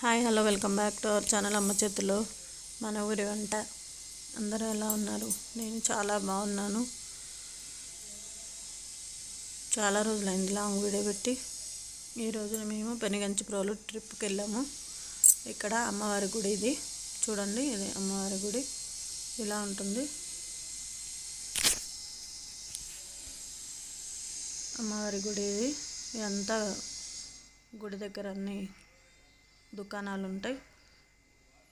Hi hello welcome back to our channel అమ్మ చేతిలో మన ఊరి వంట. అందరూ ఎలా ఉన్నారు? నేను చాలా బాగున్నాను. చాలా రోజులైంది లాంగ్ వీడియో పెట్టి. ఈరోజు మేము పెనుగంచిప్రోలు ట్రిప్కి వెళ్ళాము. ఇక్కడ అమ్మవారి గుడి ఇది చూడండి. ఇది అమ్మవారి గుడి ఇలా ఉంటుంది. అమ్మవారి గుడి ఇది. ఇదంతా గుడి దగ్గర అన్నీ దుకాణాలు ఉంటాయి.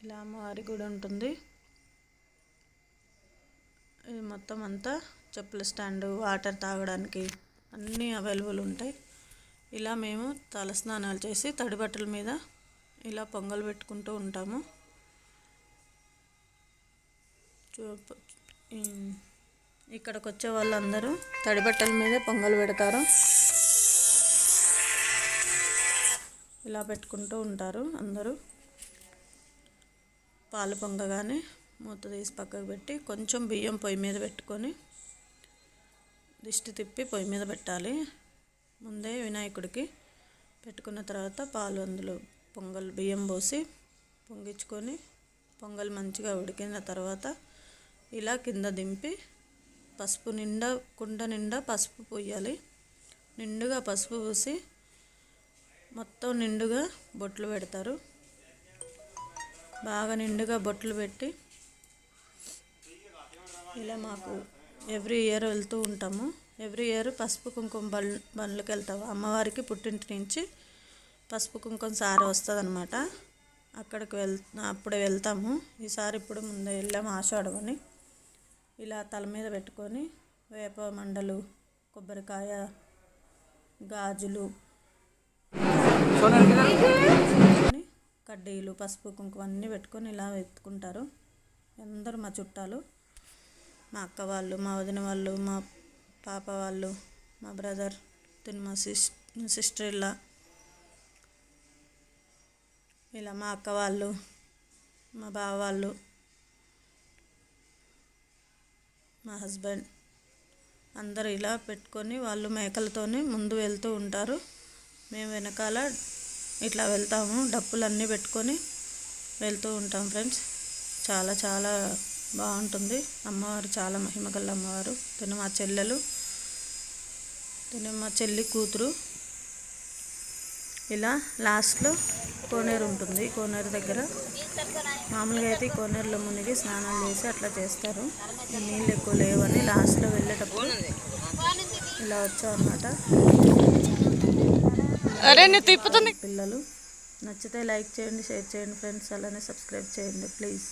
ఇలా అమ్మవారి గుడి ఉంటుంది. ఇది మొత్తం అంతా చెప్పుల స్టాండు, వాటర్ తాగడానికి అన్నీ అవైలబుల్ ఉంటాయి. ఇలా మేము తలస్నానాలు చేసి తడి బట్టల మీద ఇలా పొంగల్ పెట్టుకుంటూ ఉంటాము. ఇక్కడికి వచ్చే వాళ్ళందరూ తడి బట్టల మీదే పొంగల్ పెడతారు. ఇలా పెట్టుకుంటూ ఉంటారు అందరూ. పాలు పొంగగానే మూత తీసి పక్కకు పెట్టి కొంచెం బియ్యం పొయ్యి మీద పెట్టుకొని దిష్టి తిప్పి పొయ్యి మీద పెట్టాలి. ముందే వినాయకుడికి పెట్టుకున్న తర్వాత పాలు అందులో బియ్యం పోసి పొంగించుకొని పొంగల్ మంచిగా ఉడికిన తర్వాత ఇలా కింద దింపి కుండ నిండా పసుపు పోయాలి. నిండుగా పసుపు పూసి మొత్తం నిండుగా బొట్లు పెడతారు. బాగా నిండుగా బొట్లు పెట్టి ఇలా మాకు ఎవ్రీ ఇయర్ వెళ్తూ ఉంటాము. ఎవ్రీ ఇయర్ పసుపు కుంకుమ బండ్లకు వెళ్తాము. అమ్మవారికి పుట్టింటి నుంచి పసుపు కుంకుమ సారి వస్తుంది అనమాట. అక్కడికి అప్పుడే వెళ్తాము. ఈసారి ఇప్పుడు ముందే వెళ్ళాము ఆషాఢం అని. ఇలా తల మీద పెట్టుకొని వేప మండలు, కొబ్బరికాయ, గాజులు, కడ్డీలు, పసుపు కుంకుమ అన్నీ పెట్టుకొని ఇలా ఎత్తుకుంటారు. అందరూ మా చుట్టాలు, మా అక్క వాళ్ళు, మా వదిన వాళ్ళు, మా పాప వాళ్ళు, మా బ్రదర్, మా సిస్టర్ ఇలా మా అక్క వాళ్ళు, మా బావ వాళ్ళు, మా హస్బెండ్ అందరూ ఇలా పెట్టుకొని వాళ్ళు మేకలతోనే ముందు వెళ్తూ ఉంటారు. మేము వెనకాల ఇట్లా వెళ్తాము. డప్పులన్నీ పెట్టుకొని వెళ్తూ ఉంటాం ఫ్రెండ్స్. చాలా చాలా బాగుంటుంది. అమ్మవారు చాలా మహిమగల అమ్మవారు. తిను మా చెల్లి కూతురు. ఇలా లాస్ట్లో కోనేరు ఉంటుంది. కోనేరు దగ్గర మామూలుగా అయితే ఈ కోనేరులో మునిగి స్నానాలు చేసి అట్లా చేస్తారు. నీళ్ళు ఎక్కువ లేవని లాస్ట్లో వెళ్ళేటప్పుడు ఇలా వచ్చామన్నమాట. పిల్లలు నచ్చితే లైక్ చేయండి, షేర్ చేయండి ఫ్రెండ్స్. అలానే సబ్స్క్రైబ్ చేయండి ప్లీజ్.